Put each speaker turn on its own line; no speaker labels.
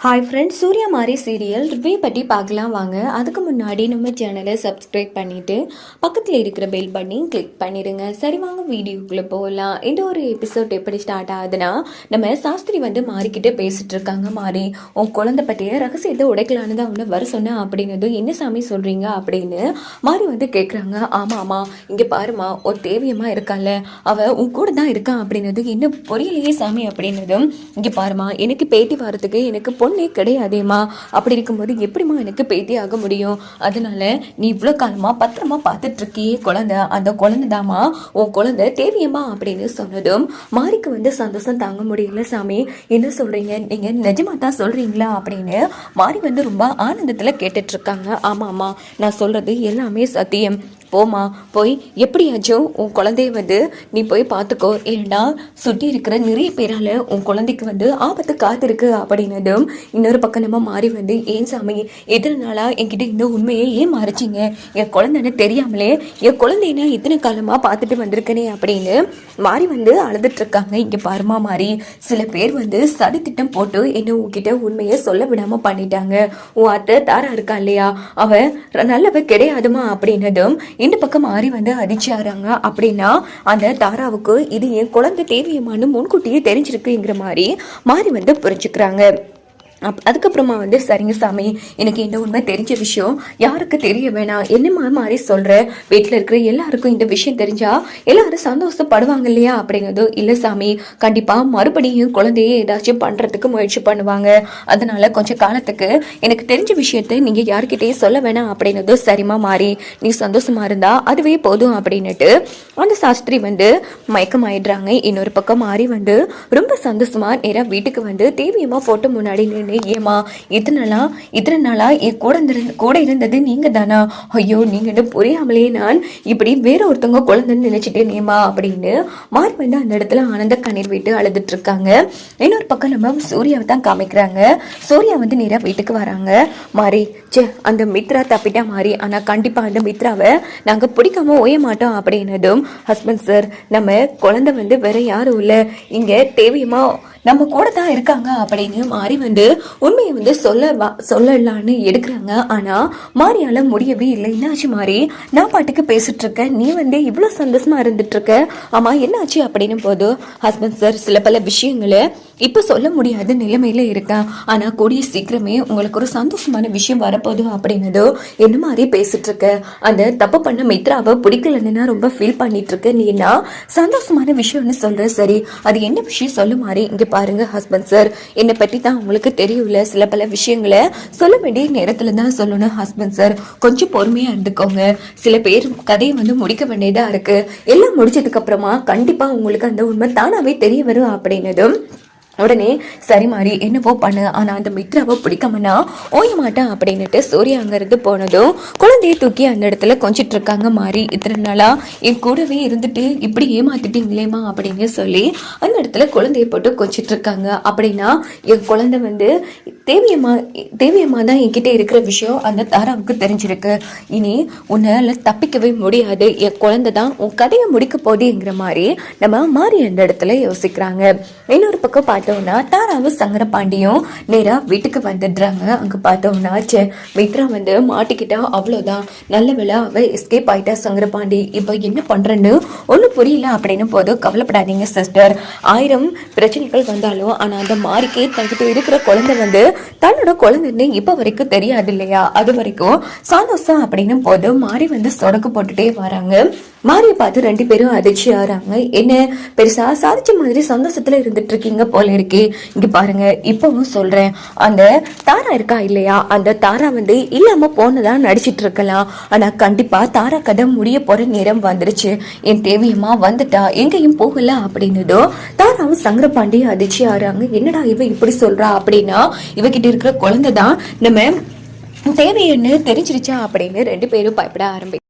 Hi friends, Surya மாரி serial review பற்றி பார்க்கலாம் வாங்க. அதுக்கு முன்னாடி நம்ம சேனலை சப்ஸ்கிரைப் பண்ணிவிட்டு பக்கத்தில் இருக்கிற பெல் பண்ணி கிளிக் பண்ணிடுங்க. சரி வாங்க வீடியோக்குள்ளே போகலாம். இந்த ஒரு எபிசோட் எப்படி ஸ்டார்ட் ஆகுதுன்னா, நம்ம சாஸ்திரி மாறிக்கிட்டே பேசிகிட்டு இருக்காங்க. மாறி உன் குழந்தை பற்றிய ரகசியத்தை உடைக்கலான்னு தான் ஒன்று வர சொன்னேன் அப்படின்னதும் என்ன சாமி சொல்கிறீங்க அப்படின்னு மாறி கேட்குறாங்க. ஆமாம்மா, இங்கே பாருமா, ஒரு தேவியமாக இருக்கால, அவள் உன் கூட தான் இருக்கான் அப்படின்னதும் என்ன புரியலையே சாமி அப்படின்னதும், இங்கே பாருமா, எனக்கு பேட்டி வரத்துக்கு எனக்கு பொண்ணே கிடையாதேம்மா, அப்படி இருக்கும்போது எப்படிமா எனக்கு பேத்தி ஆக முடியும்? அதனால நீ இவ்வளோ காலமா பத்திரமா பார்த்துட்டு இருக்கியே குழந்தை, அந்த குழந்தை தாமா உன் குழந்தை தேவியம்மா அப்படின்னு சொன்னதும் மாறிக்கு சந்தோஷம் தாங்க முடியல. சாமி, என்ன சொல்றீங்க, நீங்க நிஜமா தான் சொல்றீங்களா அப்படின்னு மாறி ரொம்ப ஆனந்தத்துல கேட்டுட்டு இருக்காங்க. ஆமாம்மா, நான் சொல்றது எல்லாமே சத்தியம். போமா, போய் எப்படியாச்சும் உன் குழந்தைய நீ போய் பார்த்துக்கோ. ஏன்னா சுற்றி இருக்கிற நிறைய பேரால் உன் குழந்தைக்கு ஆபத்து காத்திருக்கு அப்படின்னதும் இன்னொரு பக்கம் நம்ம மாறி ஏன் சாமி, எத்தனை நாளாக என்கிட்ட இந்த உண்மையை ஏன் மறைச்சிங்க? என் குழந்தைன்னு தெரியாமலே என் குழந்தைன்னா இத்தனை காலமாக பார்த்துட்டு வந்திருக்கனே அப்படின்னு மாறி அழுதுட்டு இருக்காங்க. இங்கே பாருமா மாறி, சில பேர் சதித்திட்டம் போட்டு என்ன உன்கிட்ட உண்மையை சொல்ல விடாமல் பண்ணிட்டாங்க. உன் அத்தை தாரா இருக்கா இல்லையா, அவ நல்லவ கிடையாதுமா அப்படின்னதும் இந்த பக்கம் மாறி அதிர்ச்சி ஆறாங்க. அப்படின்னா அந்த தாராவுக்கு இது என் குழந்தை தேவியமானு முன்கூட்டியே தெரிஞ்சிருக்குங்கிற மாதிரி மாறி புரிஞ்சுக்கிறாங்க. அதுக்கப்புறமா சரிங்க சாமி, எனக்கு இந்த உண்மை தெரிஞ்ச விஷயம் யாருக்கு தெரிய வேணாம், என்ன மாதிரி சொல்ற, வீட்டில் இருக்கிற எல்லாருக்கும் இந்த விஷயம் தெரிஞ்சா எல்லாரும் சந்தோஷப்படுவாங்க இல்லையா அப்படிங்கிறது. இல்லை சாமி, கண்டிப்பா மறுபடியும் குழந்தைய ஏதாச்சும் பண்றதுக்கு முயற்சி பண்ணுவாங்க. அதனால கொஞ்சம் காலத்துக்கு எனக்கு தெரிஞ்ச விஷயத்த நீங்க யாருக்கிட்டையும் சொல்ல வேணாம் அப்படிங்கிறது. சரிமா மாறி, நீ சந்தோஷமா இருந்தா அதுவே போதும் அப்படின்னுட்டு அந்த சாஸ்திரி மயக்கம் ஆயிடுறாங்க. இன்னொரு பக்கம் மாறி ரொம்ப சந்தோஷமா நேரா வீட்டுக்கு தேவியம்மா போட்டோ முன்னாடி ஏமா இத்தனை நாளா என் கூட இருந்தது நீங்க தானா? ஐயோ, நீங்க புரியாமலே நான் இப்படி வேற ஒருத்தவங்க குழந்தைன்னு நினைச்சிட்டேன் ஏமா அப்படின்னு மாறி அந்த இடத்துல ஆனந்த கண்ணீர் விட்டு அழுதுட்டு இருக்காங்க. இன்னொரு பக்கம் நம்ம சூர்யாவை தான் காமிக்கிறாங்க. சூர்யா நேரா வீட்டுக்கு வராங்க. மாறி, அந்த மித்ரா தப்பிட்டா மாறி, ஆனா கண்டிப்பா அந்த மித்ராவை நாங்க பிடிக்காம ஓய மாட்டோம் அப்படின்னதும், ஹஸ்பண்ட் சார், நம்ம குழந்தை வேற யாரும் இல்ல, இங்க தேவியமா நம்ம கூட தான் இருக்காங்க அப்படின்னு மாறி உண்மையை சொல்லலான்னு எடுக்கிறாங்க. ஆனா மாறியால முடியவே இல்லை. என்னாச்சு மாறி, நான் பாட்டுக்கு பேசிட்டு இருக்கேன், நீ இவ்வளவு சந்தோஷமா இருந்துட்டு இருக்க, ஆமா என்னாச்சு அப்படின்னு போது, ஹஸ்பண்ட் சார், சில பல விஷயங்களை இப்ப சொல்ல முடியாத நிலைமையில இருக்கேன், ஆனா கூடிய சீக்கிரமே உங்களுக்கு ஒரு சந்தோஷமான விஷயம் வரப்போகுது அப்படின்னதோ என்ன மாதிரி பேசிட்டு இருக்க, அந்த தப்பு பண்ண மித்ராவை பிடிக்கலன்னு ரொம்ப ஃபீல் பண்ணிட்டு இருக்க, நீ என்ன சந்தோஷமான விஷயம்னு சொல்ற, சரி அது என்ன விஷயம் சொல்லு மாறி. இங்க பாருங்க ஹஸ்பண்ட் சார், என்னை பற்றி தான் உங்களுக்கு தெரியல, சில பல விஷயங்களை சொல்ல வேண்டிய நேரத்துல தான் சொல்லணும். ஹஸ்பண்ட் சார், கொஞ்சம் பொறுமையா இருந்துக்கோங்க, சில பேர் கதையை முடிக்க வேண்டியதா இருக்கு, எல்லாம் முடிச்சதுக்கு அப்புறமா கண்டிப்பா உங்களுக்கு அந்த உண்மை தானாவே தெரிய வரும் அப்படின்னதும் உடனே சரி மாறி என்னவோ பண்ணு, ஆனா அந்த மித்ராவை பிடிக்காமனா ஓய மாட்டேன் அப்படின்னுட்டு சூர்யா அங்கிருந்து போனதும் குழந்தைய தூக்கி அந்த இடத்துல கொஞ்சிட்டு இருக்காங்க. மாறி, இத்தனை நாளா என் கூடவே இருந்துட்டு இப்படி ஏமாத்திட்டீங்களேமா அப்படின்னு சொல்லி அந்த இடத்துல குழந்தைய போட்டு கொஞ்சிட்டு இருக்காங்க. அப்படின்னா என் குழந்தை தேவியம்மா தான் என்கிட்ட இருக்கிற விஷயம் அந்த தாராவுக்கு தெரிஞ்சிருக்கு, இனி உன்னால தப்பிக்கவே முடியாது, என் குழந்தை தான் உன் கதையை முடிக்க போகுதுங்கிற மாதிரி நம்ம மாறி அந்த இடத்துல யோசிக்கிறாங்க. இன்னொரு பக்கம் பார்த்தோம்னா தாராவும் சங்கரபாண்டியும் நேரா வீட்டுக்கு வந்துடுறாங்க. அங்க பார்த்தோம்னா மித்ரா மாட்டிக்கிட்டா, அவ்வளவுதான், நல்ல வேளை அவ எஸ்கேப் ஆயிட்டா. சங்கரபாண்டி இப்ப என்ன பண்றேன்னு ஒன்னும் புரியல அப்படின்னு போது, கவலைப்படாதீங்க சிஸ்டர், 1000 பிரச்சனைகள் வந்தாலும் ஆனா அந்த மாறிக்கு தங்கிட்ட இருக்கிற குழந்தை தன்னோட குழந்தைன்னு இப்ப வரைக்கும் தெரியாது இல்லையா, அது வரைக்கும் சந்தோஷம் அப்படின்னு போது மாறி சொடக்கு போட்டுட்டே வராங்க. மாறிய பார்த்து 2 பேரும் அதிர்ச்சி ஆறாங்க. என்ன பெருசா சாதிச்ச மாதிரி சந்தோஷத்துல இருந்துட்டு இருக்கீங்க போல இருக்கு. இங்க பாருங்க, இப்பவும் சொல்றேன், அந்த தாரா இருக்கா இல்லையா, அந்த தாரா இல்லாம போனதா நடிச்சிட்டு இருக்கலாம், ஆனா கண்டிப்பா தாரா கதை முடிய போற நேரம் வந்துருச்சு, என் தேவியம்மா வந்துட்டா, எங்கேயும் போகல அப்படின்னதோ தாராவும் சங்கரபாண்டி அதிர்ச்சி ஆறாங்க. என்னடா இவ இப்படி சொல்றா அப்படின்னா, இவகிட்ட இருக்கிற குழந்தைதான் நம்ம தேவையன்னு தெரிஞ்சிருச்சா அப்படின்னு 2 பேரும் பயப்பட ஆரம்பிச்சு